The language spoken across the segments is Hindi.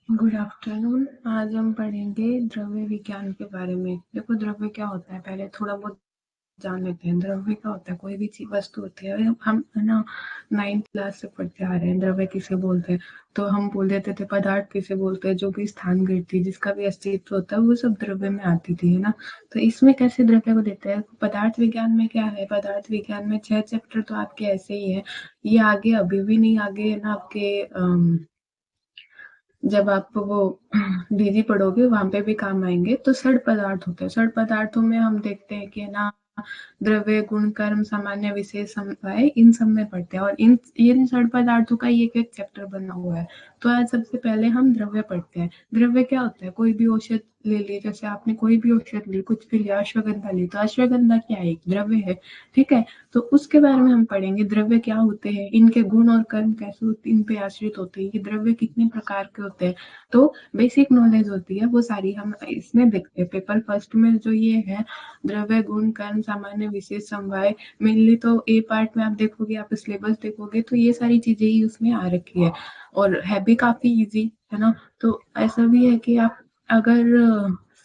Good afternoon. आज हम पढ़ेंगे द्रव्य विज्ञान के बारे में। देखो द्रव्य क्या होता है, पहले थोड़ा बहुत जान लेते हैं। द्रव्य क्या होता है, कोई भी चीज वस्तु होती है। हम है ना 9th क्लास से पढ़ते आ रहे हैं द्रव्य किसे बोलते हैं। तो हम बोल देते थे पदार्थ किसे बोलते हैं, जो भी स्थान गिरती जिसका भी अस्तित्व होता है वो सब द्रव्य में आती थी, है ना। तो इसमें कैसे द्रव्य को देते हैं, पदार्थ विज्ञान में क्या है, पदार्थ विज्ञान में 6 चैप्टर तो आपके ऐसे ही है। ये आगे अभी भी नहीं, आगे है ना आपके जब आप वो डीजी पढ़ोगे वहां पे भी काम आएंगे। तो सड़ पदार्थ होते हैं, सड़ पदार्थों में हम देखते हैं कि है ना द्रव्य गुण कर्म सामान्य विशेष समवाय इन सब में पढ़ते हैं, और इन सड़ पदार्थों का एक एक चैप्टर बना हुआ है। तो आज सबसे पहले हम द्रव्य पढ़ते हैं। द्रव्य क्या होता है, कोई भी औषध ले ली, जैसे आपने कोई भी औषध ली, कुछ भी लिया, अश्वगंधा ली, तो अश्वगंधा क्या है, एक द्रव्य है। ठीक है, तो उसके बारे में हम पढ़ेंगे, द्रव्य क्या होते हैं, इनके गुण और कर्म कैसे होते, इन पे आश्रित होते हैं, ये द्रव्य कितने प्रकार के होते हैं। तो बेसिक नॉलेज होती है वो सारी हम इसमें देखते हैं। पेपर फर्स्ट में जो ये है द्रव्य गुण कर्म सामान्य विशेष समवाय, मेनली तो ए पार्ट में आप देखोगे, आप सिलेबस देखोगे तो ये सारी चीजें ही उसमें आ रखी है, और है भी काफी इजी, है ना। तो ऐसा भी है कि आप अगर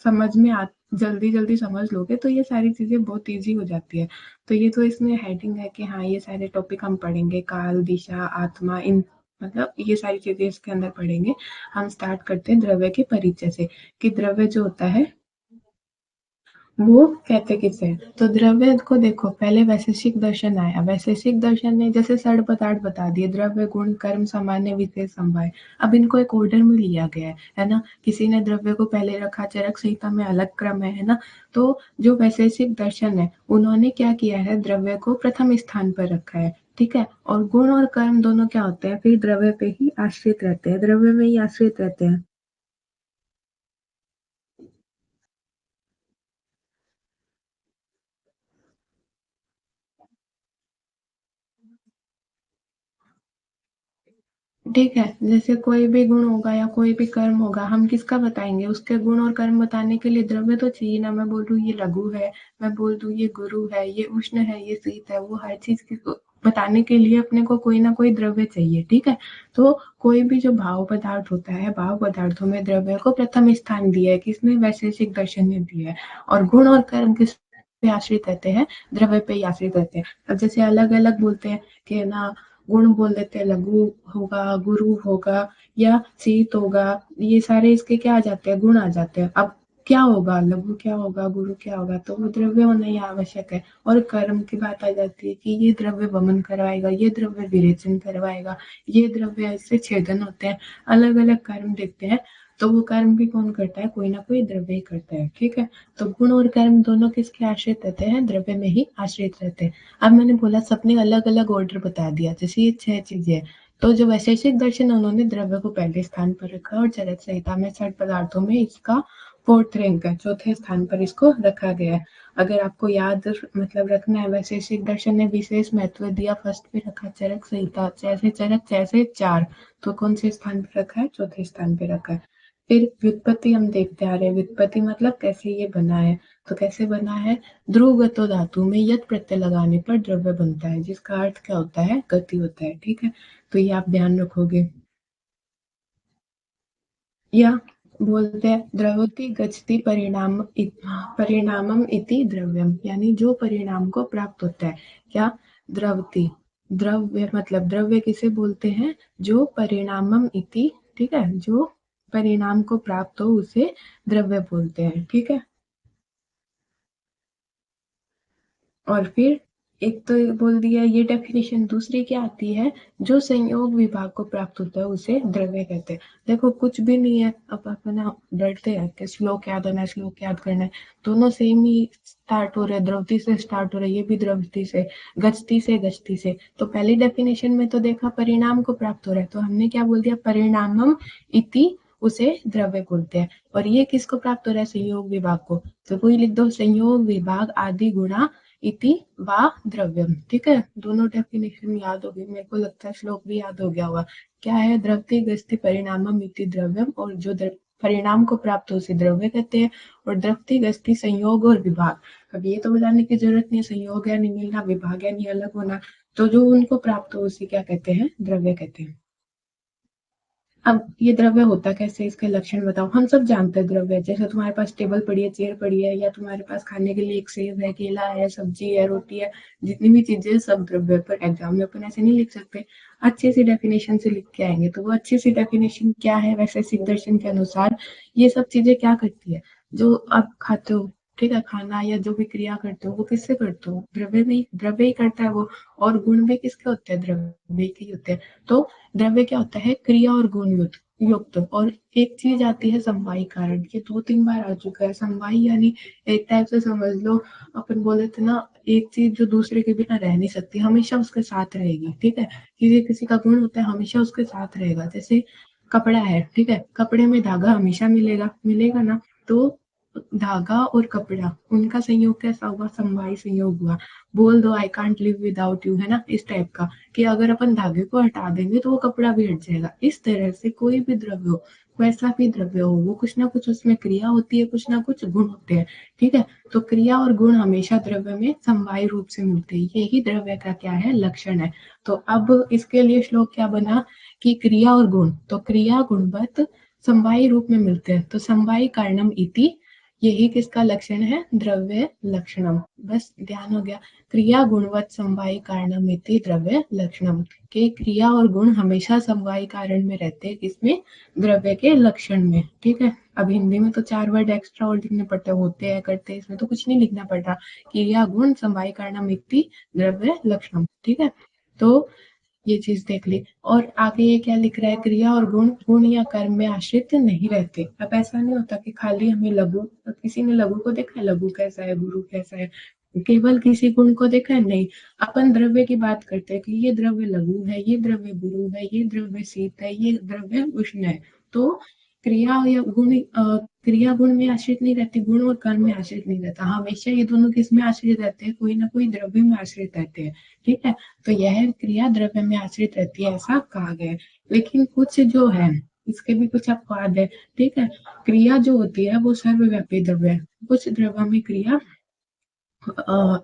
समझ में आ जल्दी जल्दी समझ लोगे तो ये सारी चीजें बहुत इजी हो जाती है। तो ये तो इसमें हेडिंग है कि हाँ ये सारे टॉपिक हम पढ़ेंगे, काल दिशा आत्मा, इन मतलब ये सारी चीजें इसके अंदर पढ़ेंगे। हम स्टार्ट करते हैं द्रव्य के परिचय से, कि द्रव्य जो होता है वो कहते किसे हैं। तो द्रव्य को देखो, पहले वैशेषिक दर्शन आया, वैशेषिक दर्शन में जैसे सड़ पदार्थ बता दिए, द्रव्य गुण कर्म सामान्य विशेष समवाय। अब इनको एक ऑर्डर में लिया गया है ना। किसी ने द्रव्य को पहले रखा, चरक संहिता में अलग क्रम है ना। तो जो वैशेषिक दर्शन है उन्होंने क्या किया है, द्रव्य को प्रथम स्थान पर रखा है। ठीक है, और गुण और कर्म दोनों क्या होते हैं, फिर द्रव्य पे ही आश्रित रहते हैं, द्रव्य में ही आश्रित रहते हैं। ठीक है, जैसे कोई भी गुण होगा या कोई भी कर्म होगा, हम किसका बताएंगे, उसके गुण और कर्म बताने के लिए द्रव्य तो चाहिए ना। मैं बोल रही हूँ ये लघु है, मैं बोल दूँ ये गुरु है, ये उष्ण है, ये शीत है, वो हर चीज की बताने के लिए अपने को कोई ना कोई द्रव्य चाहिए। ठीक है, तो कोई भी जो भाव पदार्थ होता है, भाव पदार्थों में द्रव्य को प्रथम स्थान दिया है, किसने, वैशेषिक दर्शन ने दिया है। और गुण और कर्म किस पे आश्रित रहते हैं, द्रव्य पे ही आश्रित रहते हैं। अब जैसे अलग अलग बोलते हैं कि ना, गुण बोल देते हैं, लघु होगा, गुरु होगा या शीत होगा, ये सारे इसके क्या आ जाते हैं, गुण आ जाते हैं। अब क्या होगा, लघु क्या होगा, गुरु क्या होगा, तो वो द्रव्य होना ही आवश्यक है। और कर्म की बात आ जाती है कि ये द्रव्य वमन करवाएगा, ये द्रव्य विरेचन करवाएगा, ये द्रव्य ऐसे छेदन होते हैं, अलग अलग कर्म देखते हैं। तो वो कर्म भी कौन करता है, कोई ना कोई द्रव्य ही करता है। ठीक है, तो गुण और कर्म दोनों किसके आश्रित रहते हैं, द्रव्य में ही आश्रित रहते हैं। अब मैंने बोला सबने अलग अलग ऑर्डर बता दिया, जैसे ये 6 चीजें। तो जो वैशेषिक दर्शन है उन्होंने द्रव्य को पहले स्थान पर रखा, और चरक संहिता में छठ पदार्थों में इसका फोर्थ रैंक है, चौथे स्थान पर इसको रखा गया है। अगर आपको याद मतलब रखना है, वैशेषिक दर्शन ने विशेष महत्व दिया, फर्स्ट पे रखा चरक संहिता, जैसे चरक जैसे 4, तो कौन से स्थान पर रखा है, चौथे स्थान पे रखा है। फिर व्युत्पत्ति हम देखते आ रहे हैं, व्युत्पत्ति मतलब कैसे ये बना है। तो कैसे बना है, ध्रुवगतो धातु में यत प्रत्यय लगाने पर द्रव्य बनता है, जिसका अर्थ क्या होता है, गति होता है। ठीक है, तो ये आप ध्यान रखोगे। या बोलते हैं द्रवति गच्छति परिणामम इति द्रव्यम, यानी जो परिणाम को प्राप्त होता है। क्या, द्रवति, द्रव्य मतलब द्रव्य किसे बोलते हैं, जो परिणामम इति, ठीक है, जो परिणाम को प्राप्त हो उसे द्रव्य बोलते हैं। ठीक है, और फिर एक तो बोल दिया ये डेफिनेशन, दूसरी क्या आती है, जो संयोग विभाग को प्राप्त होता है उसे द्रव्य कहते हैं। देखो कुछ भी नहीं है, अब अपना डरते हैं कि श्लोक याद होना है, श्लोक याद करना है, दोनों सेम ही स्टार्ट हो रहे हैं, द्रवती से स्टार्ट हो रहे हैं, ये भी द्रवती से, गच्छती से। तो पहली डेफिनेशन में तो देखा परिणाम को प्राप्त हो रहा है, तो हमने क्या बोल दिया, परिणामम इति उसे द्रव्य बोलते हैं। और ये किसको प्राप्त हो रहा है, संयोग विभाग को। तो कोई लिख दो, संयोग विभाग आदि गुणा इति वा द्रव्यम। ठीक है, दोनों डेफिनेशन याद होगी, मेरे को लगता है श्लोक भी याद हो गया होगा। क्या है, द्रव्ति गस्ति परिणामम इति द्रव्यम, और जो परिणाम को प्राप्त हो उसे द्रव्य कहते हैं। और द्रव्ति गस्ति संयोग और विभाग, अब ये तो बताने की जरूरत नहीं है संयोग है नहीं मिलना, विभाग है नहीं अलग होना, तो जो उनको प्राप्त हो उसे क्या कहते हैं, द्रव्य कहते हैं। अब ये द्रव्य होता कैसे, इसके लक्षण बताओ। हम सब जानते हैं द्रव्य, जैसे तुम्हारे पास टेबल पड़ी है, चेयर पड़ी है, या तुम्हारे पास खाने के लिए एक सेब है, केला है, सब्जी है, रोटी है, जितनी भी चीजें हैं, सब द्रव्य। पर एग्जाम में अपन ऐसे नहीं लिख सकते, अच्छी सी डेफिनेशन से लिख के आएंगे। तो वो अच्छी सी डेफिनेशन क्या है, वैशेषिक दर्शन के अनुसार ये सब चीजें क्या करती है, जो आप खाते हो, ठीक है, खाना या जो भी क्रिया करते हो वो किससे करते हो, द्रव्य में, द्रव्य ही करता है वो। और गुण भी किसके होते हैं, द्रव्य के ही होते हैं। तो द्रव्य क्या होता है, क्रिया और गुण युक्त युक्त। और एक चीज आती है समवायी कारण, ये 2-3 बार आ चुका है। समवायी यानी एक टाइप से समझ लो, अपन बोले थे ना, एक चीज जो दूसरे के बिना रह नहीं सकती, हमेशा उसके साथ रहेगी, ठीक है। किसी किसी का गुण होता है हमेशा उसके साथ रहेगा, जैसे कपड़ा है, ठीक है, कपड़े में धागा हमेशा मिलेगा, मिलेगा ना। तो धागा और कपड़ा, उनका संयोग कैसा हुआ, समवायी संयोग हुआ। बोल दो I can't live without you, है ना, इस टाइप का, कि अगर अपन धागे को हटा देंगे तो वो कपड़ा भी हट जाएगा। इस तरह से कोई भी द्रव्य हो, वैसा भी द्रव्य हो, वो कुछ ना कुछ उसमें क्रिया होती है, कुछ ना कुछ गुण होते हैं, ठीक है। तो क्रिया और गुण हमेशा द्रव्य में समवायी रूप से मिलते हैं, यही द्रव्य का क्या है, लक्षण है। तो अब इसके लिए श्लोक क्या बना, कि क्रिया और गुण, तो क्रिया गुणवत समवायी रूप में मिलते हैं, तो समवायी कारणम इति, यही किसका लक्षण है, द्रव्य लक्षणम। बस ध्यान हो गया, क्रिया गुणवत समवायी कारणमिति द्रव्य लक्षणम, के क्रिया और गुण हमेशा समवायी कारण में रहते हैं, किसमें, द्रव्य के लक्षण में, ठीक है। अब हिंदी में तो 4 वर्ड एक्स्ट्रा और लिखने पड़ते हैं, होते हैं, करते हैं, इसमें तो कुछ नहीं लिखना पड़ रहा, क्रिया गुण समवायी कारणमिति द्रव्य लक्षणम, ठीक है। तो ये चीज देख ली। और आगे ये क्या लिख रहा है, क्रिया और गुण गुण या कर्म में आश्रित नहीं रहते। अब ऐसा नहीं होता कि खाली हमें लघु, किसी ने लघु को देखा है, लघु कैसा है, गुरु कैसा है, केवल किसी गुण को देखा है, नहीं। अपन द्रव्य की बात करते हैं कि ये द्रव्य लघु है, ये द्रव्य गुरु है, ये द्रव्य शीत है, ये द्रव्य उष्ण है। तो क्रिया या गुण क्रिया गुण में आश्रित नहीं रहती, गुण और कर्म में आश्रित नहीं रहता, हमेशा ये दोनों किस में आश्रित रहते हैं, कोई ना कोई द्रव्य में आश्रित रहते हैं, ठीक है। तो यह क्रिया द्रव्य में आश्रित रहती है, ऐसा कहा गया है। लेकिन कुछ जो है, इसके भी कुछ अपवाद है, ठीक है। क्रिया जो होती है वो सर्वव्यापी द्रव्य है, कुछ द्रव्यों में क्रिया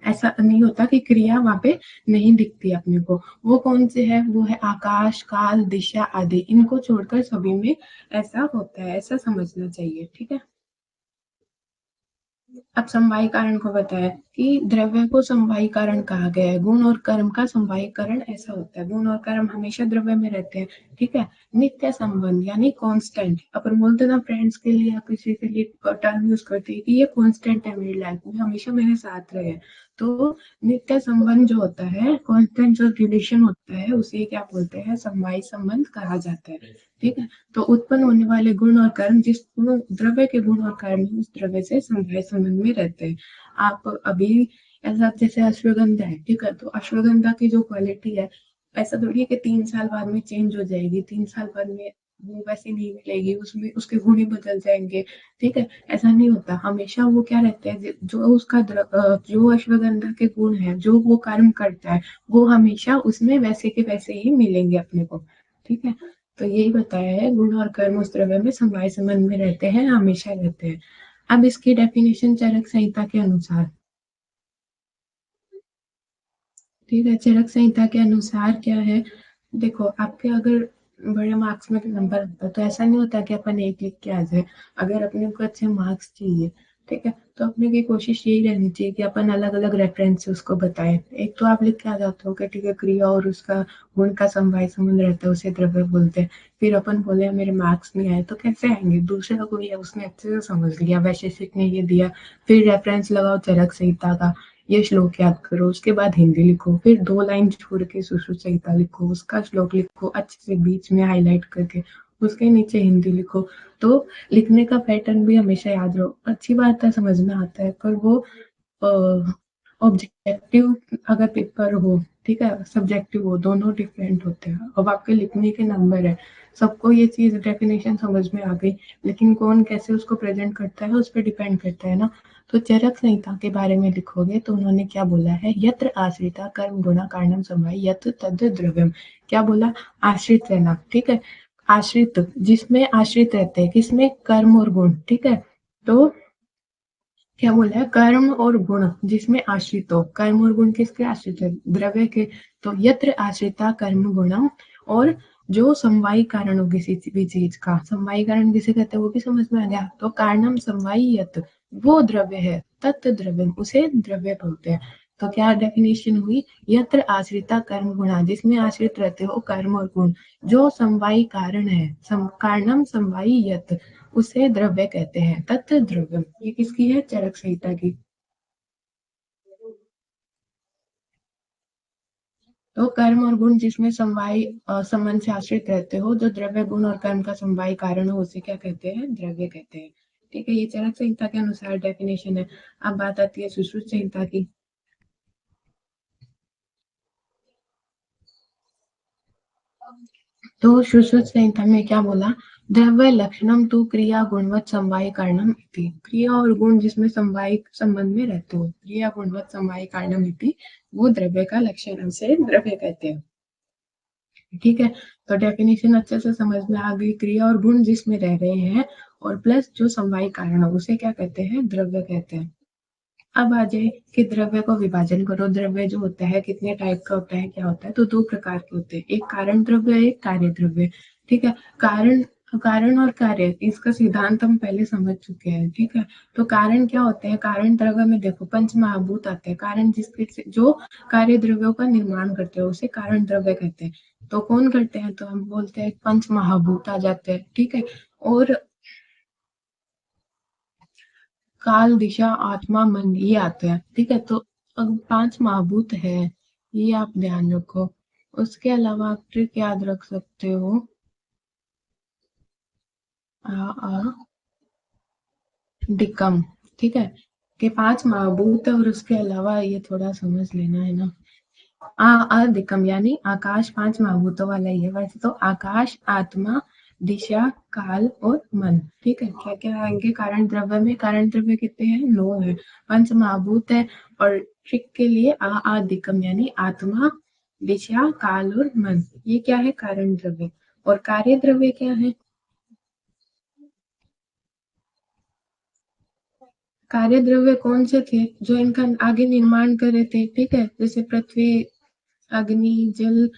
ऐसा नहीं होता कि क्रिया वहां पे नहीं दिखती अपने को। वो कौन से है, वो है आकाश, काल, दिशा आदि, इनको छोड़कर सभी में ऐसा होता है, ऐसा समझना चाहिए, ठीक है। अब समवायी कारण को बताया कि द्रव्य को समवायी कारण कहा गया है, गुण और कर्म का समवायी कारण ऐसा होता है, गुण और कर्म हमेशा द्रव्य में रहते हैं, ठीक है। नित्य संबंध यानी कांस्टेंट, अपन बोलते ना फ्रेंड्स के लिए या किसी के लिए टर्म यूज करते हैं कि ये कांस्टेंट है मेरी लाइफ में, हमेशा मेरे साथ रहे। तो नित्य संबंध जो होता है, कांस्टेंट जो रिलेशन होता है, उसे क्या बोलते हैं, समवायी संबंध कहा जाता है, ठीक है। तो उत्पन्न होने वाले गुण और कर्म जिस द्रव्य के गुण और कर्म उस द्रव्य से समवाय संबंध में रहते हैं। आप अभी ऐसा, जैसे अश्वगंधा है, ठीक है, तो अश्वगंधा की जो क्वालिटी है, ऐसा थोड़ी है कि 3 साल बाद में चेंज हो जाएगी, 3 साल बाद में वो वैसी नहीं मिलेगी, उसमें उसके गुण ही बदल जाएंगे, ठीक है। ऐसा नहीं होता, हमेशा वो क्या रहता है, जो उसका जो अश्वगंधा के गुण है, जो वो कर्म करता है, वो हमेशा उसमें वैसे के वैसे ही मिलेंगे अपने को, ठीक है। तो यही बताया है, गुण और कर्म उस द्रव्य में समवाय संबंध में रहते हैं, हमेशा रहते हैं। अब इसकी डेफिनेशन चरक संहिता के अनुसार, ठीक है, चरक संहिता के अनुसार क्या है, देखो आपके अगर बड़े मार्क्स में नंबर आता है तो ऐसा नहीं होता कि अपन एक लिख के आ जाए। अगर अपने को अच्छे मार्क्स चाहिए, ठीक है, तो अपने की कोशिश यही रहनी चाहिए कि अपन अलग अलग रेफरेंस से उसको बताएं। एक तो आप लिख के आ जाते हो कि ठीक है, क्रिया और उसका गुण का समवाय संबंध रहता है, उसे द्रव्य बोलते हैं। फिर अपन बोले मेरे मार्क्स नहीं आए, तो कैसे आएंगे, दूसरा कोई है उसने अच्छे से समझ लिया, वैशेषिक ने ये दिया, फिर रेफरेंस लगाओ चरक संहिता का, ये श्लोक याद करो, उसके बाद हिंदी लिखो, फिर 2 लाइन छोड़ के सुश्रुत संहिता लिखो, उसका श्लोक लिखो अच्छे से बीच में हाईलाइट करके, उसके नीचे हिंदी लिखो। तो लिखने का पैटर्न भी हमेशा याद रहो, अच्छी बात है, समझ में आता है, पर वो ऑब्जेक्टिव अगर पेपर हो, ठीक है, सब्जेक्टिव हो, दोनों डिफरेंट होते हैं। अब आपके लिखने के नंबर है, सबको ये चीज डेफिनेशन समझ में आ गई, लेकिन कौन कैसे उसको प्रेजेंट करता है उस पर डिपेंड करता है ना। तो चरक संहिता के बारे में लिखोगे तो उन्होंने क्या बोला है, यत्र आश्रिता कर्म गुणा कारणम समवाय यत्र तद द्रव्यम, क्या बोला, आश्रित रहना, ठीक है। आश्रित, जिसमें आश्रित रहते हैं, किसमें, कर्म और गुण, ठीक है। तो क्या बोला है, कर्म और गुण जिसमें आश्रित हो, कर्म और गुण किसके आश्रित है, द्रव्य के। तो यत्र आश्रिता कर्म गुणम, और जो समवायी कारण हो किसी भी चीज का, समवायी कारण किसे कहते हैं वो भी समझ में आ गया। तो कारणम समवायियत वो द्रव्य है, तत् द्रव्य उसे द्रव्य बोलते हैं। तो क्या डेफिनेशन हुई, यत्र आश्रिता कर्म गुणा जिसमें आश्रित रहते हो कर्म और गुण, जो समवायी कारण है, कारणम समवायियत उसे द्रव्य कहते हैं, तत् द्रव्य। ये किसकी है, चरक संहिता की। तो कर्म और गुण जिसमें समवायी संबंध से आश्रित रहते हो, जो द्रव्य गुण और कर्म का समवायी कारण हो, उसे क्या कहते हैं, द्रव्य कहते हैं। ठीक है, ये चरक संहिता के अनुसार डेफिनेशन है। अब बात आती है सुश्रुत संहिता की। तो सुश्रुत संहिता में क्या बोला, द्रव्य लक्षणम तो क्रिया गुणवत समवायी कारणम इति। क्रिया और गुण जिसमें समवायी संबंध में रहते हो, क्रिया गुणवत समवायी कारणम इति, वो द्रव्य का लक्षण, उसे द्रव्य कहते हैं। ठीक है, तो डेफिनेशन अच्छे से समझ में आ गई। क्रिया और गुण जिसमें रह रहे हैं और प्लस जो समवायी कारण है उसे क्या कहते हैं, द्रव्य कहते हैं। अब आ जाए कि द्रव्य को विभाजन करो। द्रव्य जो होता है कितने टाइप का होता है, क्या होता है, तो दो प्रकार के होते हैं, एक कारण द्रव्य, एक कार्य द्रव्य। ठीक है, कारण कारण और कार्य, इसका सिद्धांत हम पहले समझ चुके हैं। ठीक है, तो कारण क्या होते हैं, कारण द्रव्य में देखो पंच महाभूत आते हैं, कारण जिसके जो कार्य द्रव्यों का निर्माण करते हैं उसे कारण द्रव्य कहते हैं। तो कौन करते हैं, तो हम बोलते हैं पंच महाभूत आ जाते हैं। ठीक है, और काल, दिशा, आत्मा, मन ये आते हैं। ठीक है, तो अब पांच महाभूत है, ये आप ध्यान रखो। उसके अलावा आप ट्रिक याद रख सकते हो, आ दिक्कम। ठीक है, कि पांच महाभूत है और उसके अलावा ये थोड़ा समझ लेना है ना। अधिकम यानी आकाश पांच महाभूतों वाला ही है। वैसे तो आकाश, आत्मा, दिशा, काल और मन। ठीक है, क्या क्या आएंगे कारण द्रव्य में, कारण द्रव्य कितने हैं, नौ है, पंच महाभूत है। और ट्रिक के लिए अधिकम यानी आत्मा, दिशा, काल और मन, ये क्या है, कारण द्रव्य। और कार्य द्रव्य क्या है, कार्य द्रव्य कौन से थे, जो इनका आगे निर्माण कर रहे थे। ठीक है, जैसे पृथ्वी, अग्नि, जल,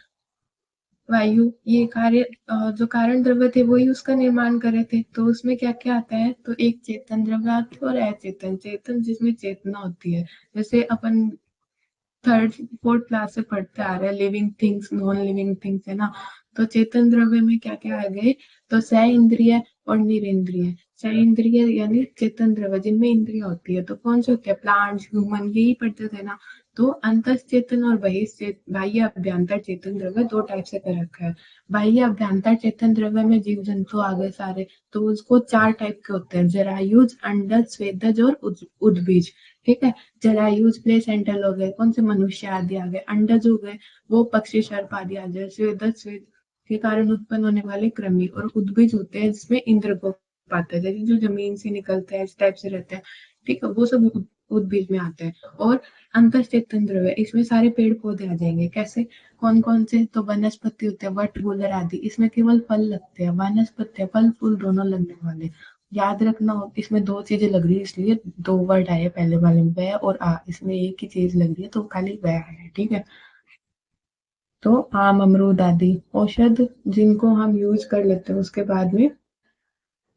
वायु, ये कार्य जो कारण द्रव्य थे वही उसका निर्माण कर रहे थे। तो उसमें क्या क्या आता है, तो एक चेतन द्रव्य आती है और अचेतन। चेतन जिसमें चेतना होती है, जैसे अपन थर्ड फोर्थ क्लास से पढ़ते आ रहे हैं, living things, non living things, है ना। तो चेतन द्रव्य में क्या क्या आ गए, तो स इंद्रिय और निरेंद्रिय। स इंद्रिय यानी चेतन द्रव्य जिनमें इंद्रिया होती है, तो कौन से होते हैं, प्लांट्स, ह्यूमन, यही पढ़ते थे ना। तो अंतःचेतन और बाह्य अभ्यंतर चेतन द्रव्य दो टाइप से कर रखा है। बाह्य अभ्यंतर चेतन द्रव्य में जीव जंतु आ गए सारे, तो उसको चार टाइप के होते हैं, जरायुज, अंडज, स्वेदज और उद्भिज। ठीक है, जरायुज प्लेसेंटल हो गए, कौन से, मनुष्य आदि आ गए। अंडज हो गए, वो पक्षी, सर्प आदि आ जाए। स्वेदज, स्वेद के कारण उत्पन्न होने वाले कृमि। और उद्भिज होते हैं जिसमें इंद्र को पाता है, जैसे जो जमीन से निकलते हैं, इस टाइप से रहते हैं। ठीक है, वो सब उद्भिज में आते हैं। और अंतःचेतन द्रव्य, इसमें सारे पेड़ पौधे आ जाएंगे। कैसे, कौन कौन से, तो वनस्पति होते हैं, वट, गुलर आदि, इसमें केवल फल लगते हैं। वनस्पति, फल फूल दोनों लगने वाले। याद रखना हो, इसमें दो चीजें लग रही है, इसलिए दो वर्ड आए पहले वाले में, वह और आ, इसमें एक ही चीज लग रही है तो खाली वह है। ठीक है, तो आम, अमरूद आदि औषध जिनको हम यूज कर लेते हैं उसके बाद में,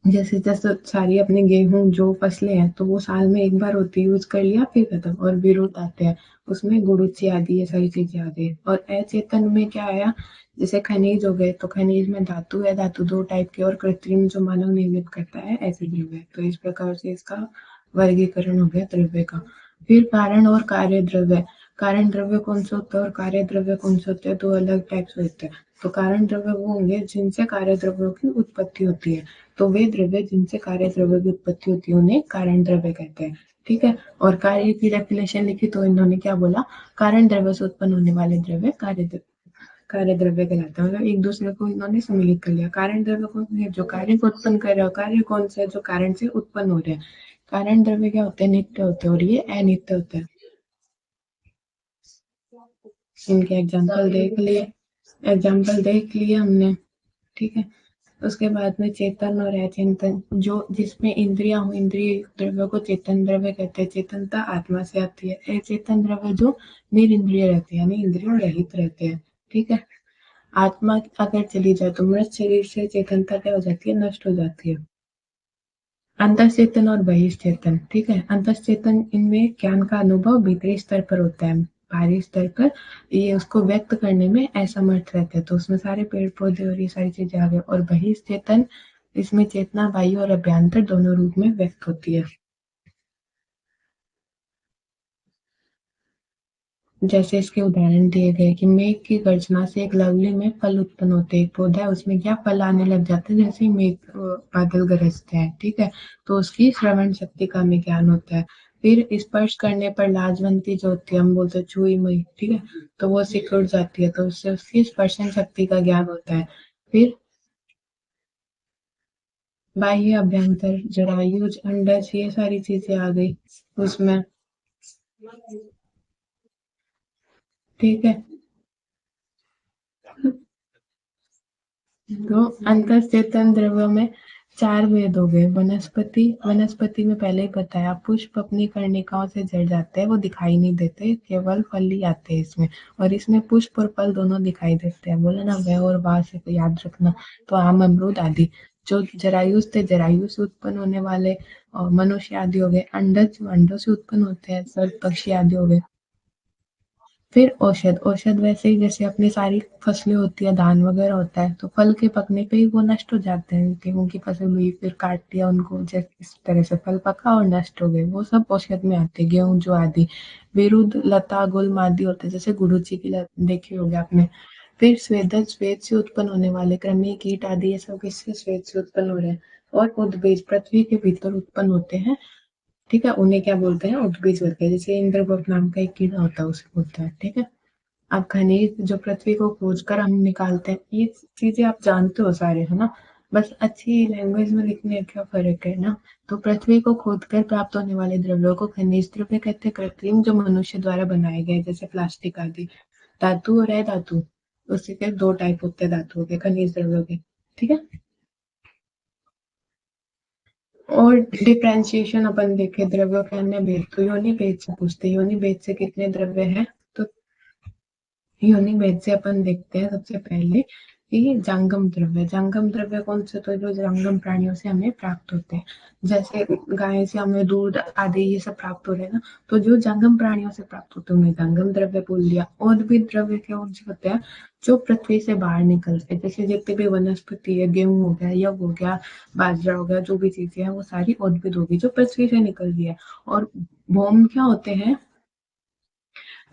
जैसे जैसे सारी अपने गेहूं जो फसलें हैं, तो वो साल में एक बार होती है, यूज कर लिया फिर खत्म। और विरुद्ध आते हैं, उसमें गुरुचि आदि ये सारी चीजें आ गई। और अचेतन में क्या आया, जैसे खनिज हो गए, तो खनिज में धातु है, धातु दो टाइप के, और कृत्रिम जो मानव निर्मित करता है ऐसे द्रव्य। तो इस प्रकार से इसका वर्गीकरण हो गया द्रव्य का। फिर कारण और कार्य द्रव्य। कारण द्रव्य कौन सा होता है और कार्य द्रव्य कौन सा होता है, दो अलग टाइप से होते हैं। तो कारण द्रव्य वो होंगे जिनसे कार्य द्रव्यों की उत्पत्ति होती है। तो वे द्रव्य जिनसे कार्य द्रव्य की उत्पत्ति होती है उन्हें कारण द्रव्य कहते हैं। ठीक है, और कार्य की डेफिनेशन लिखी तो इन्होंने क्या बोला, कारण द्रव्य से उत्पन्न होने वाले द्रव्य कार्य द्रव्य कहलाते हैं। मतलब एक दूसरे को इन्होंने सम्मिलित कर लिया। कारण द्रव्य कौन है, जो कार्य को उत्पन्न कर रहे हो, कार्य कौन सा है, जो कारण से उत्पन्न हो रहे हैं। कारण द्रव्य क्या होते हैं, नित्य होते हैं और ये अनित्य होते हैं। इनके एग्जाम्पल देख लिए हमने। ठीक है, उसके बाद में चेतन और अचेतन, जो जिसमें इंद्रियां हो, इंद्रिय द्रव्य को चेतन द्रव्य कहते हैं। चेतनता आत्मा से आती है। अचेतन द्रव्य जो निरिंद्रिय रहते हैं, यानी इंद्रियों रहित रहते हैं। ठीक है, आत्मा अगर चली जाए तो मृत शरीर से चेतनता क्या हो जाती है, नष्ट हो जाती है। अंतश्चेतन और बहिश्चेतन, ठीक है। अंतश्चेतन इनमें ज्ञान का अनुभव भीतरी स्तर पर होता है, बाहरी स्तर पर ये उसको व्यक्त करने में असमर्थ रहते हैं, तो उसमें सारे पेड़ पौधे और ये सारी चीजें आ गई। और बहिश्चेतन, इसमें चेतना बाह्य और अभ्यंतर दोनों रूप में व्यक्त होती है। जैसे इसके उदाहरण दिए गए कि मेघ की गर्जना से एक लवली में फल उत्पन्न होते हैं, एक पौधा है उसमें क्या फल आने लग जाते हैं जैसे ही मेघ बादल गरजते हैं, ठीक है। तो उसकी श्रवण शक्ति का हमें ज्ञान होता है। फिर स्पर्श करने पर लाजवंती जो होती है, हम बोलते हैं छुई मुई, ठीक है, तो वो सिकुड़ जाती है, तो उससे उसकी स्पर्शन शक्ति का ज्ञान होता है। फिर बाह्य अभ्यंतर जरायुज अंडज ये सारी चीजें आ गई उसमें, ठीक है। तो अंतःचेतन द्रव्यों में चार भेद हो गए। वनस्पति, वनस्पति में पहले ही बताया, पुष्प अपनी कर्णिकाओं से जड़ जाते हैं, वो दिखाई नहीं देते, केवल फल ही आते हैं इसमें। और इसमें पुष्प और फल दोनों दिखाई देते हैं, बोला ना वह और वाह से तो याद रखना। तो आम, अमरूद आदि। जो जरायुज थे, जरायु से उत्पन्न होने वाले और मनुष्य आदि हो गए। अंडज, जो अंडों से उत्पन्न होते हैं, सर्प पक्षी आदि हो गए। फिर औषध, औषध वैसे ही जैसे अपनी सारी फसलें होती है, धान वगैरह होता है, तो फल के पकने पे ही वो नष्ट हो जाते हैं। गेहूं की फसल हुई, फिर काट दिया उनको, जैसे इस तरह से फल पका और नष्ट हो गए, वो सब औषध में आते हैं। गेहूं जो आदि विरुद्ध लता गुल्म आदि होते हैं, जैसे गुरुची की देखी होगी आपने। फिर स्वेदज, स्वेद से उत्पन्न होने वाले कृमि, कीट आदि, ये सब किससे, स्वेद से उत्पन्न हो रहे हैं। और उद्भिज पृथ्वी के भीतर उत्पन्न होते हैं, ठीक है, उन्हें क्या बोलते हैं, उद्भिज बोलते हैं। जैसे इंद्रगुप्त नाम का एक कीड़ा होता है, उसे बोलते हैं, ठीक है। अब खनिज जो पृथ्वी को खोजकर हम निकालते हैं, ये चीजें आप जानते हो सारे, है ना। बस अच्छी लैंग्वेज में लिखने का क्या फर्क है ना। तो पृथ्वी को खोदकर प्राप्त होने वाले द्रव्यों को खनिज द्रव्य कहते हैं, कृत्रिम जो मनुष्य द्वारा बनाए गए, जैसे प्लास्टिक आदि। धातु और अधातु, उसके के दो टाइप होते हैं धातुओं के, खनिज द्रव्यों के, ठीक है। और डिफ्रेंशिएशन अपन देखे द्रव्यों के अन्य भेद, तो योनि भेद से पूछते हैं, योनि भेद से कितने द्रव्य हैं। तो योनि भेद से अपन देखते हैं सबसे पहले कि जंगम द्रव्य, जंगम द्रव्य कौन से, तो जो जंगम प्राणियों से हमें प्राप्त होते हैं, जैसे गाय से हमें दूध आदि ये सब प्राप्त हो रहे हैं ना, तो जो जंगम प्राणियों से प्राप्त होते हैं उन्हें जंगम द्रव्य बोल दिया। और भी द्रव्य कौन से होते हैं, जो पृथ्वी से बाहर निकलते हैं, जैसे जितने भी वनस्पति है, गेहूं हो गया, यव हो गया, बाजरा हो गया, जो भी चीजें हैं वो सारी उद्भिद होगी जो पृथ्वी से निकल रही है। और भौम क्या होते हैं,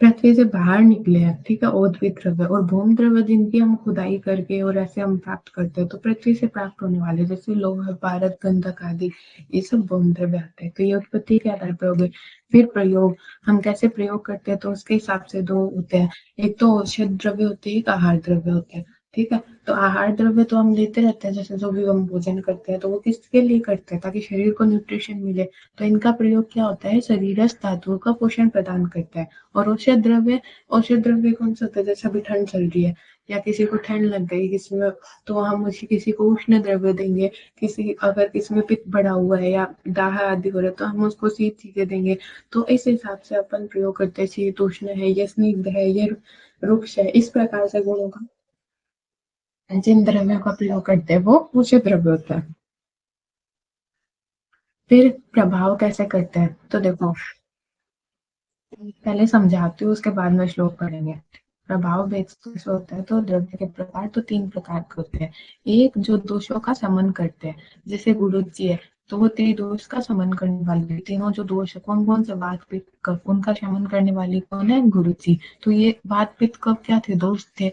पृथ्वी से बाहर निकले हैं, ठीक है, ओदवित द्रव्य। और भौम द्रव्य जिनकी हम खुदाई करके और ऐसे हम प्राप्त करते हैं, तो पृथ्वी से प्राप्त होने वाले जैसे लोहा, पारद, गंधक आदि, ये सब भौम द्रव्य आते हैं। तो ये उत्पत्ति के आधार पर हो गए। फिर प्रयोग, हम कैसे प्रयोग करते हैं, तो उसके हिसाब से दो होते हैं। एक तो औषध द्रव्य होते हैं, एक आहार द्रव्य होते हैं, ठीक है। तो आहार द्रव्य तो हम लेते रहते हैं, जैसे जो भी हम भोजन करते हैं, तो वो किसके लिए करते हैं, ताकि शरीर को न्यूट्रिशन मिले। तो इनका प्रयोग क्या होता है, शरीरस्थ धातुओं का पोषण प्रदान करता है। और औषध द्रव्य, औषध द्रव्य कौन सा होता है, जैसे अभी ठंड चल रही है या किसी को ठंड लग गई किसी में, तो हम उसी किसी को उष्ण द्रव्य देंगे। किसी, अगर किसी में पित्त बढ़ा हुआ है या दाह आदि हो रहा है, तो हम उसको शीत चीजें देंगे। तो इस हिसाब से अपन प्रयोग करते हैं, शीत उष्ण है, ये स्निग्ध है, ये रुक्ष है, इस प्रकार से गुणों का जिन द्रव्यों का प्रयोग करते हैं वो उचित द्रव्य होता है। फिर प्रभाव कैसे करते हैं, तो देखो पहले समझाती हूँ, उसके बाद में श्लोक पढ़ेंगे। प्रभाव भेद से होता है, तो द्रव्य के प्रकार तो तीन प्रकार के होते हैं। एक जो दोषों का समन करते हैं, जैसे गुरुजी है, तो वो त्रिदोष का समन करने वाले, तीनों जो दोष है, कौन कौन से, वात पित्त कफ, उनका शमन करने वाली कौन है, गुरुजी। तो ये वात पित्त कफ क्या थे, दोष थे,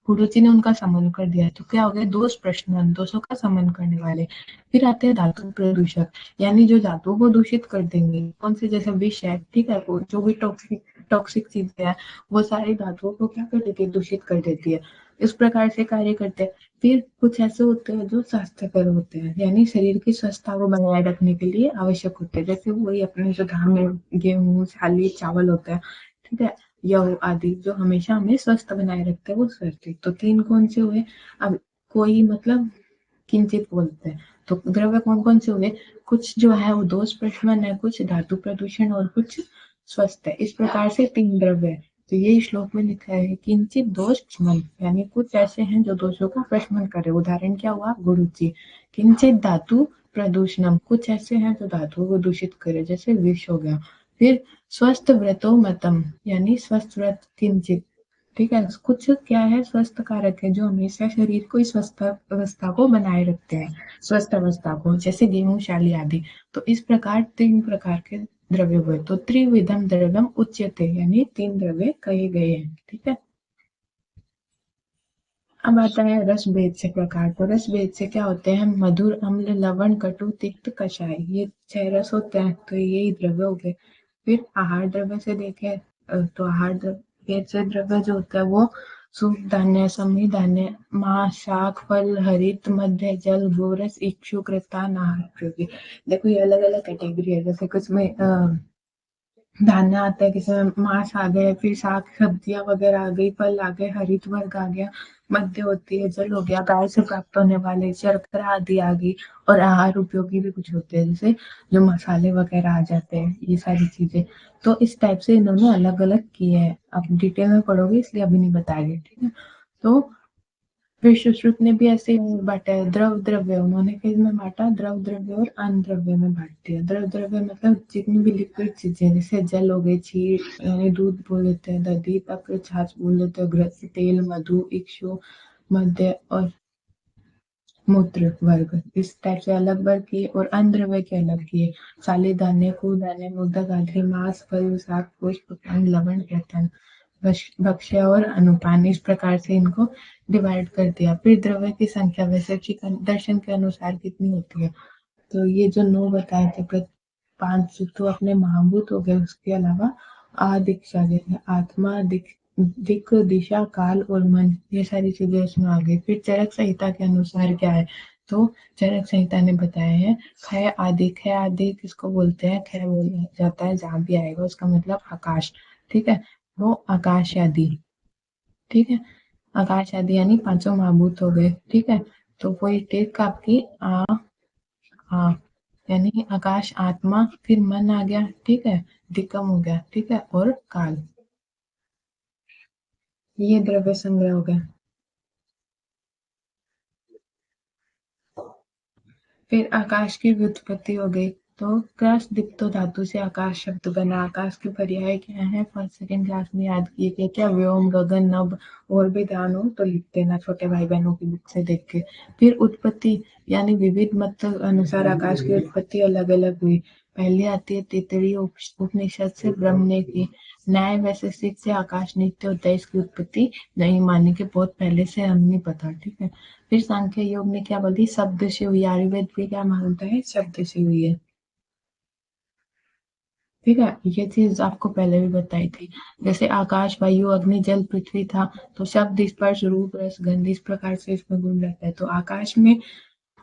गुरुजी ने उनका समन कर दिया, तो क्या हो गया, दोष प्रशमन, दोषों का समन करने वाले। फिर आते हैं धातु प्रदूषक, यानी जो धातुओं को दूषित कर देंगे, कौन से, जैसे विष है, ठीक है, वो जो भी टॉक्सिक टॉक्सिक चीजें हैं, वो सारी धातुओं को क्या कर देती है, दूषित कर देती है। इस प्रकार से कार्य करते हैं। फिर कुछ ऐसे होते हैं जो स्वास्थ्यकर होते हैं, यानी शरीर की स्वस्थता को बनाए रखने के लिए आवश्यक होते हैं, जैसे वही अपने जो धान, गेहूं, छाली, चावल होता है, ठीक है, यव आदि, जो हमेशा हमें स्वस्थ बनाए रखते हैं, वो स्वस्थ। तो तीन कौन से हुए, अब कोई मतलब किंचित बोलते हैं, तो द्रव्य कौन कौन से हुए, कुछ जो है वो दोष प्रशमन है, कुछ धातु प्रदूषण और कुछ स्वस्थ है। इस प्रकार से तीन द्रव्य है। तो ये श्लोक में लिखा है किंचित दोष प्रशमन, यानी कुछ ऐसे हैं जो दोषों का प्रशमन करे। उदाहरण क्या हुआ, गुरुचि। किंचित धातु प्रदूषणम, कुछ ऐसे हैं जो धातुओं को दूषित करे, जैसे विष हो गया। फिर स्वस्थ व्रतो मतम, यानी स्वस्थ व्रत किंचित, ठीक है। कुछ क्या है, स्वस्थ कारक है जो हमेशा शरीर को इस स्वस्थ अवस्था को बनाए रखते हैं, स्वस्थ अवस्था को, जैसे गेहूंशाली आदि। तो इस प्रकार 3 प्रकार के द्रव्य हुए, तो त्रिविधम द्रव्यम उच्यते, यानी 3 द्रव्य कहे गए हैं, ठीक है। अब आता है रस भेद से प्रकार। तो रस भेद से क्या होते हैं, मधुर, अम्ल, लवण, कटु, तिक्त, कषाय, ये 6 रस होते हैं, तो यही द्रव्य हो गए। फिर आहार द्रव्य से देखें तो आहार भेद से द्रव्य जो होता है वो सूप धान्य, समी धान्य, मांस, शाक, फल, हरित, मध्य, जल, गोरस, इक्षु, कृतान, आहार उपयोगी। देखो ये अलग अलग कैटेगरी है, जैसे कुछ में धान्य आता है, किसी में मांस आ गए, फिर साग सब्जियां वगैरह आ गई, फल आ गए, हरित वर्ग आ गया, मध्य होती है, जल हो गया, गाय से प्राप्त होने वाले, शर्करा आदि आ गई, और आहार उपयोगी भी कुछ होते हैं, जैसे जो मसाले वगैरह आ जाते हैं, ये सारी चीजें। तो इस टाइप से इन्होंने अलग अलग किए हैं। आप डिटेल में पढ़ोगे इसलिए अभी नहीं बताएंगे, ठीक है। तो फिर सुश्रुत ने भी ऐसे ही बांटा है, द्रव द्रव्य उन्होंने किस में बांटा, द्रव द्रव्य और अन द्रव्य में बांट दिया। द्रव द्रव्य मतलब जितनी भी लिक्विड चीजें, जैसे जल हो गई, क्षीर यानी दूध बोल लेते हैं, दधी, तक, छाछ बोल लेते हैं, घृत, तेल, मधु, इक्षु, मध्य और मूत्र वर्ग, इस टाइप से अलग वर्ग किए। और अन द्रव्य के अलग किए, साले धान्य, खून धान्य, मुर्दा आदि, मांस, फल, शाक, पुष्प, पान, लवण, कीर्तन, भक्ष्य और अनुपान, इस प्रकार से इनको डिवाइड कर दिया। फिर द्रव्य की संख्या वैसे दर्शन के अनुसार कितनी होती है, तो ये जो 9 बताए थे, 5 तो अपने महाभूत हो गए, उसके अलावा आदिक्षा जैसे आत्मा, दिक, दिशा, काल और मन, ये सारी चीजें इसमें आ गई। फिर चरक संहिता के अनुसार क्या है, तो चरक संहिता ने बताया है क्षय आदि। क्षय आदि किसको बोलते हैं, क्षय बोला जाता है जहां भी आएगा उसका मतलब आकाश, ठीक है। वो आकाश आदि, ठीक है। आकाश आदि यानी पांचों महाभूत हो गए, ठीक है। तो वो टेक आपकी हाँ, यानी आकाश, आत्मा, फिर मन आ गया, ठीक है, दिक्कम हो गया, ठीक है, और काल, ये द्रव्य संग्रह हो गया। फिर आकाश की व्युत्पत्ति हो गई, तो क्रस दिप्तो धातु से आकाश शब्द बना। आकाश के पर्याय क्या है, फर्स्ट सेकंड क्लास में याद किए थे क्या, व्योम, गगन, नभ, और भी ध्यान हो तो लिख देना छोटे भाई बहनों की बुक से देख के। फिर उत्पत्ति, यानी विविध मत अनुसार आकाश की उत्पत्ति अलग अलग हुई। पहले आती है तैत्तिरीय उपनिषद से, ब्रह्म ने की। न्याय वैशेषिक से आकाश नित्य होता है, इसकी उत्पत्ति नहीं मानी के बहुत पहले से, हम नहीं पता, ठीक है। फिर सांख्य योग ने क्या बोली, शब्द से हुई। आयुर्वेद भी क्या मानता है, शब्द से हुई है, ठीक है। ये चीज आपको पहले भी बताई थी। जैसे आकाश, वायु, अग्नि, जल, पृथ्वी था, तो शब्द, स्पर्श, रूप, रस, गंध, इस प्रकार से इसमें गुण रहता है। तो आकाश में,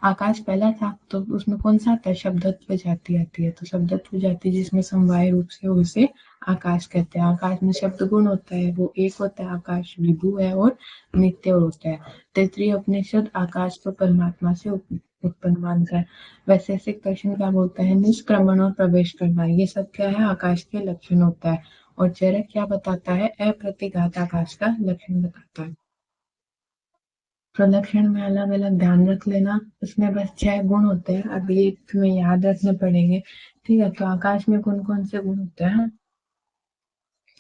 आकाश पहला था तो उसमें कौन सा आता है, शब्दत्व जाति आती है। तो शब्दत्व जाति जिसमें समवाय रूप से, उसे आकाश कहते हैं। आकाश में शब्द गुण होता है, वो एक होता है, आकाश विभु है और नित्य होता है। तैत्तिरीय उपनिषद आकाश को परमात्मा से उत्पन्न मानता है। वैशेषिक दर्शन क्या बोलता है, निष्क्रमण और प्रवेश करना, ये सब क्या है, आकाश के लक्षण होता है। और चरक क्या बताता है, अप्रतिघात आकाश का लक्षण बताता है। प्रदक्षिण में अलग अलग ध्यान रख लेना, उसमें बस 6 गुण होते हैं, अभी एक तुम्हें याद रखने पड़ेंगे, ठीक है। तो आकाश में कौन कौन से गुण होते हैं,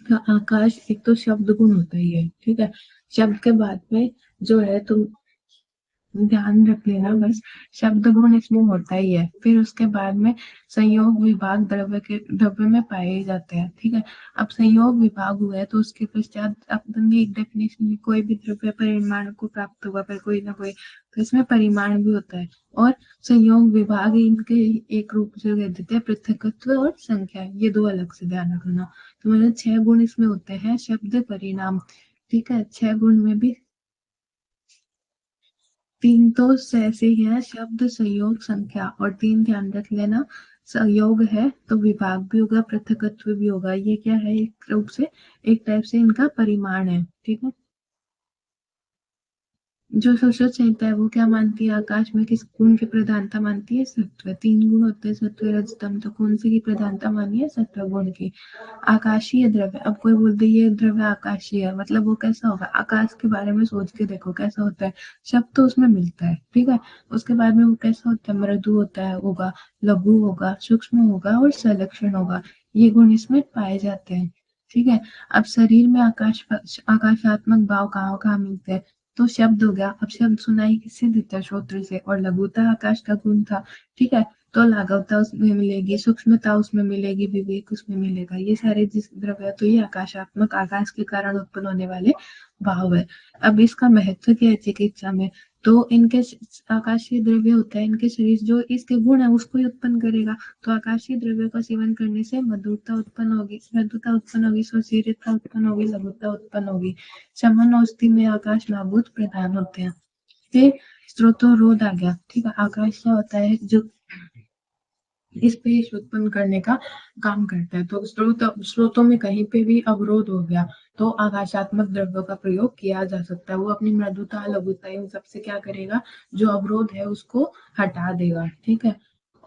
तो आकाश एक तो शब्द गुण होता ही है, ठीक है। शब्द के बाद में जो है, तुम ध्यान रख लेना बस, शब्द गुण इसमें होता ही है। फिर उसके बाद में संयोग विभाग द्रव्य के, द्रव्य में पाए जाते हैं, ठीक है। अब संयोग विभाग हुआ है तो उसके पश्चात अपन ने एक डेफिनेशन में, कोई भी द्रव्य परिमाण को प्राप्त हुआ पर कोई ना कोई, तो इसमें परिमाण भी होता है। और संयोग विभाग इनके एक रूप से कह देते हैं, पृथकत्व और संख्या, ये 2 अलग से ध्यान रखना। तो मतलब 6 गुण इसमें होते हैं, शब्द, परिणाम, ठीक है। 6 गुण में भी 3 तो ऐसे ही है, शब्द, संयोग, संख्या, और 3 ध्यान रख लेना, संयोग है तो विभाग भी होगा, पृथकत्व भी होगा, ये क्या है, एक रूप से, एक टाइप से इनका परिमाण है, ठीक है। जो शोषक संहिता है वो क्या मानती है, आकाश में किस गुण की प्रधानता मानती है, सत्व। 3 गुण होते हैं, सत्व रज तम, तो कौन सी की प्रधानता मानी है, सत्व गुण की। आकाशीय द्रव्य, अब कोई बोलते ये द्रव्य आकाशीय है, मतलब वो कैसा होगा, आकाश के बारे में सोच के देखो कैसा होता है, शब्द तो उसमें मिलता है, ठीक है। उसके बाद में वो कैसा होता है, मृदु होता है, होगा, लघु होगा, सूक्ष्म होगा और संलक्षण होगा, ये गुण इसमें पाए जाते हैं, ठीक है। अब शरीर में आकाशात्मक भाव कहाँ कहाँ मिलते हैं, तो शब्द हो गया, अब शब्द सुनाई किससे देता है, श्रोत्र से, और लघुता आकाश का गुण था, ठीक है। तो लाघवता उसमें मिलेगी, सूक्ष्मता उसमें मिलेगी, विवेक उसमें मिलेगा, ये सारे जिस द्रव्य, तो ये आकाशात्मक, आकाश के कारण उत्पन्न होने वाले भाव है। अब इसका महत्व क्या है चिकित्सा में, तो इनके आकाशीय द्रव्य होता है, इनके शरीर जो इसके गुण है उसको ही उत्पन्न करेगा, तो आकाशीय द्रव्य का सेवन करने से मधुरता उत्पन्न होगी, मृदुता उत्पन्न होगी, सुशीलता उत्पन्न होगी, लघुता उत्पन्न होगी। समन औषधि में आकाश नाभूत प्रधान होते हैं। फिर स्त्रोतोरोध आ गया, ठीक है। आकाश क्या होता है, जो स्पेस उत्पन्न करने का काम करता है, तो स्रोतों में कहीं पे भी अवरोध हो गया तो आकाशात्मक द्रव्यों का प्रयोग किया जा सकता है, वो अपनी मृदुता, लघुता, इन सबसे क्या करेगा, जो अवरोध है उसको हटा देगा, ठीक है।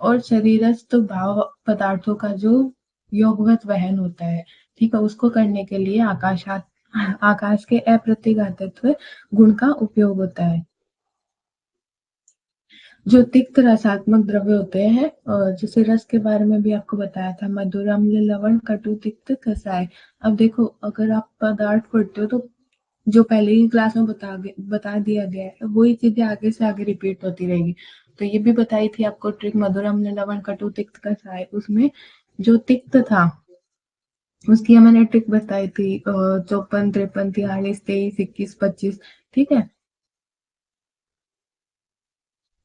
और शरीरस्थ भाव पदार्थों का जो योगवत वहन होता है, ठीक है, उसको करने के लिए आकाश के अप्रतिघातत्व गुण का उपयोग होता है। जो तिक्त रसात्मक द्रव्य होते हैं, जैसे रस के बारे में भी आपको बताया था, मधुर, अम्ल, लवण, कटु, तिक्त, कसाय। अब देखो, अगर आप पदार्थ पढ़ते हो तो जो पहले ही क्लास में बता दिया गया है वही चीजें आगे से आगे रिपीट होती रहेगी। तो ये भी बताई थी आपको ट्रिक, मधुर, अम्ल, लवण, कटु, तिक्त, कसाय। उसमें जो तिक्त था उसकी मैंने ट्रिक बताई थी, 54, 53, 43, 23, 21, 25, ठीक है।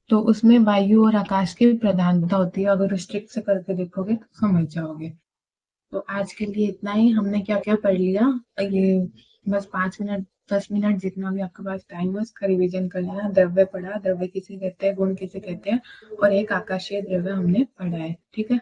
तो उसमें वायु और आकाश की प्रधानता होती है, अगर उस ट्रिक से करके देखोगे तो समझ जाओगे। तो आज के लिए इतना ही, हमने क्या क्या पढ़ लिया, ये बस 5 मिनट 10 मिनट जितना भी आपके पास टाइम है उसका रिवीजन कर लेना। द्रव्य पढ़ा, द्रव्य किसे कहते हैं, गुण किसे कहते हैं, और एक आकाशीय द्रव्य हमने पढ़ा है, ठीक है।